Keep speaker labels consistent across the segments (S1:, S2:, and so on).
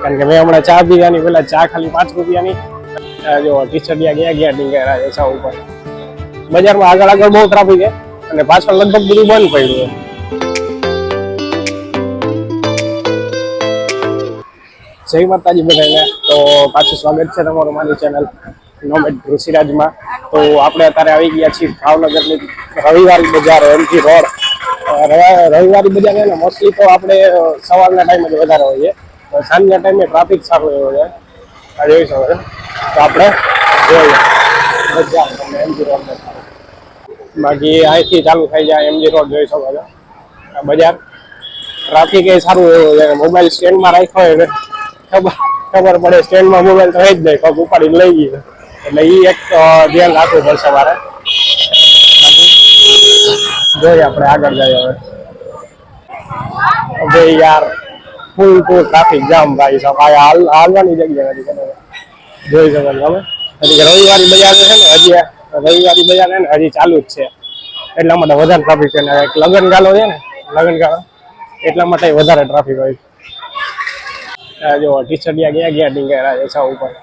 S1: કારણ કે મેં હમણાં ચા પીવાની પેલા ચા ખાલી 5 રૂપિયાની જો ટીચડિયા ગયા ડીંગરા છે સા ઉપર બજારમાં આગળ બહુ ટ્રાફિક છે અને પાછળ લગભગ બધું બંધ પડ્યું છે જય માતાજી બધાને તો પાછું સ્વાગત છે તમારું મારી ચેનલ નોમેડ ઋષિરાજમાં તો આપણે અત્યારે આવી ગયા છીએ ભાવનગરની રવિવારી બજાર એમજી રોડ રવિવારી બજાર છે ને મોસ્ટલી તો આપણે સવારના ટાઈમે જ વધારે હોઈએ સાંજના ટાઈમે ટ્રાફિક સારું એવો છે આ જોઈ શકો છો તો આપણે જોઈએ બજાર તમને એમજી રોડ બાકી અહીંથી ચાલુ થઈ જાય એમજી રોડ જોઈ શકો છો આ બજાર ટ્રાફિક એ સારું એવું છે મોબાઈલ સ્ટેન્ડમાં રાખ્યો હોય ખબર પડે સ્ટેન્ડમાં મોબાઈલ તો રહી જ જાય પગ ઉપાડીને લઈ ગયો એટલે એ એક ધ્યાન રાખવું પડશે મારે જોઈએ આપણે આગળ જઈએ હવે યાર ફૂલ ટ્રાફિક જામ ભાઈ સાહેબ હાલવાની જગ્યા નથી જોઈ શકો તમે હજી રવિવારી બજાર છે ને હજી રવિવારી બજાર છે ને હજી ચાલુ જ છે એટલા માટે વધારે ટ્રાફિક છે ને એક લગ્નગાળો છે ને લગ્નગાળો એટલા માટે વધારે ટ્રાફિક હોય જો ટીચડિયા ગયા ડીંગરા છે સા ઉપર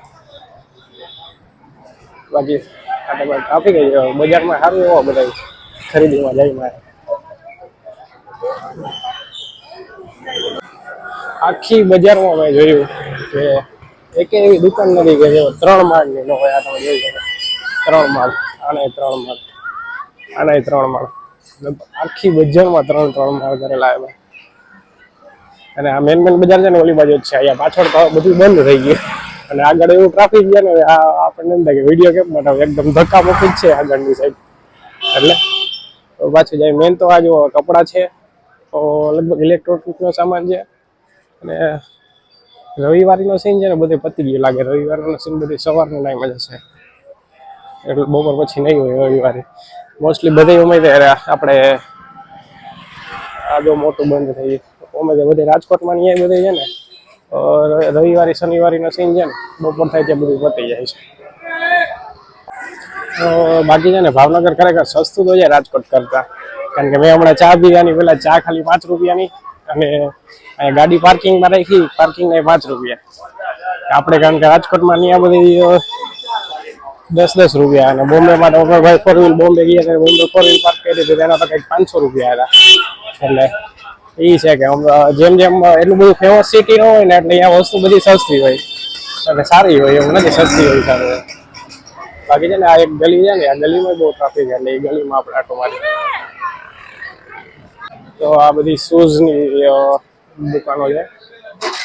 S1: બાકી ટ્રાફિક બજારમાં સારું એવો બધા ખરીદીમાં જાય મારે આખી બજારમાં મેં જોયું કે એક એવી દુકાન નથી કે જેવો 3 માળની ન હોય આ તમે જોઈ શકો 3 માળ આને 3 માળ આને 3 માળ આખી બજારમાં 3 માળ કરેલા આવ્યા અને આ મેન બજાર છે ને ઓલી બાજુ જ છે અહીંયા પાછળ તો બધું બંધ થઈ ગયું અને આગળ એવું ટ્રાફિક છે ને આપણને એમ થાય કે વિડીયો કેમ બનાવે એકદમ ધક્કા મૂકી જ છે આગળની સાઈડ એટલે પાછું જાય મેન તો આ જો કપડાં છે તો લગભગ ઇલેક્ટ્રોનિકનો સામાન છે અને રવિવારીનો સીન છે ને બધે પતી ગયું લાગે રવિવારનો સીન બધી સવારનો ટાઈમ જ હશે એટલે બપોર પછી નહીં હોય રવિવારે મોસ્ટલી બધે ઉમેદે આપણે આ જો મોટું બંધ થઈ ગયું ઉમેદે બધે રાજકોટમાં ને બધે છે ને રવિવારી શનિવારીનો સીન છે ને બપોર થાય છે બધું પતી જાય છે બાકી છે ને ભાવનગર ખરેખર સસ્તું તો છે રાજકોટ કરતા કારણ કે મેં હમણાં ચા પીવાની પેલા ચા ખાલી 5 રૂપિયાની અને અહીંયા ગાડી પાર્કિંગમાં રાખી પાર્કિંગના 5 રૂપિયા આપણે કારણ કે રાજકોટમાં ત્યાં બધી 10 રૂપિયા અને બોમ્બેમાં તો ભાઈ 4 વ્હીલ બોમ્બે ગયા ત્યારે બોમ્બે 4 વ્હીલ પાર્ક કરી હતી તેના તો કંઈક 500 રૂપિયા હતા એટલે એ છે કે જેમ જેમ એટલું બધું ફેમસ સિટી ન હોય ને એટલે અહીંયા વસ્તુ બધી સસ્તી હોય એટલે સારી હોય એવું નથી સસ્તી હોય સારું બાકી છે ને આ એક ગલી છે ને આ ગલીમાં બહુ ટ્રાફિક એટલે એ ગલીમાં આપણે આટો મારી તો આ બધી શૂઝની દુકાનો છે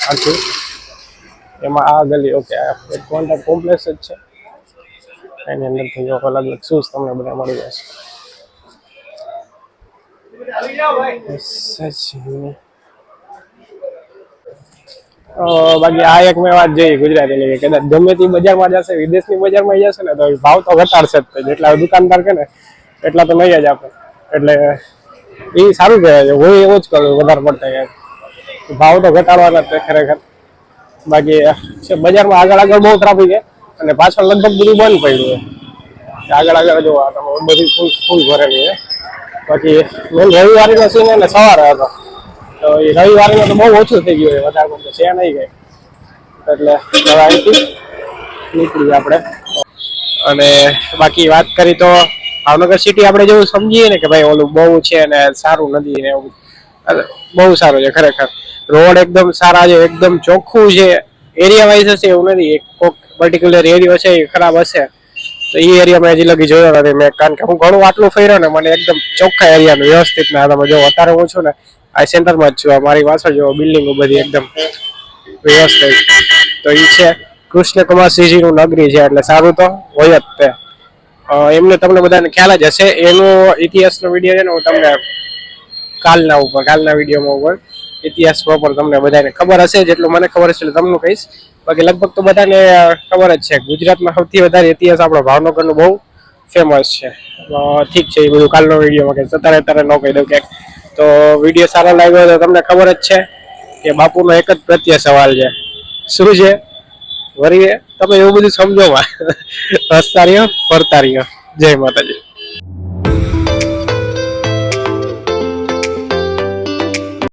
S1: આખી એમાં આ ગલી ઓકે એક કોન્ટ્રાક્ટ કોમ્પ્લેક્સ જ છે એની અંદરથી જો અલગ અલગ શૂઝ તમને બધા મળી જશે બાકી આ એક મેં વાત જોઈ ગુજરાતીની કે કદાચ ગમે તે બજારમાં જશે વિદેશની બજારમાં જશે ને તો ભાવ તો ઘટાડશે જ જેટલા દુકાનદાર કે ને એટલા તો નહીં જ આપે એટલે એ સારું કહેવાય છે હું એવું જ કરું વધારે પડતા ભાવ તો ઘટાડવાના જ ખરેખર બાકી બજારમાં આગળ બહુ ટ્રાફિક છે અને પાછળ લગભગ બધું બંધ પડ્યું છે આગળ જોવા તમે બધી ફૂલ ભરેલી છે બાકી મેન રવિવારીનો સીન ને સવારે હતો તો એ રવિવારીનો તો બહુ ઓછું થઈ ગયું વધારે પડતું છે નહીં ગઈ એટલે હવે અહીંથી નીકળીએ આપણે અને બાકી વાત કરી તો ભાવનગર સિટી આપણે જેવું સમજીએ ને કે ભાઈ ઓલું બહુ છે ને સારું નથી ને એવું બહુ સારું છે ખરેખર રોડ એકદમ સારા છે એકદમ ચોખ્ખું છે એરિયા વાઇઝ હશે એવું નથી કોઈક પર્ટિક્યુલર એરિયો છે એ ખરાબ હશે તો એ એરિયા મેં હજી લગી જોયો નથી મેં કારણ કે હું ઘણું આટલું ફર્યો ને મને એકદમ ચોખ્ખા એરિયાનું વ્યવસ્થિત ના તમે જો અત્યારે હું છું ને આ સેન્ટરમાં જ છું મારી પાછળ જો બિલ્ડિંગો બધી એકદમ વ્યવસ્થિત તો એ છે કૃષ્ણકુમારસિંહજીનું નગરી છે એટલે સારું તો હોય જ તે એમને તમને બધાને ખ્યાલ જ હશે એનો ઇતિહાસનો વિડીયો છે ને હું તમને કાલના વિડીયોમાં ઉપર ઇતિહાસ પ્રોપર તમને બધાને ખબર હશે જેટલું મને ખબર હશે એટલે તમને કહીશ બાકી લગભગ તો બધાને ખબર જ છે ગુજરાતમાં સૌથી વધારે ઇતિહાસ આપણો ભાવનગરનો બહુ ફેમસ છે ઠીક છે એ બધું કાલનો વિડીયોમાં કે અત્યારે ન કહી દઉં ક્યાંક તો વિડીયો સારો લાગ્યો તો તમને ખબર જ છે કે બાપુનો એક જ પ્રત્યે સવાલ છે શું છે વળી તમે એવું બધું સમજો હસતા રહ્યો ફરતા રહ્યો જય માતાજી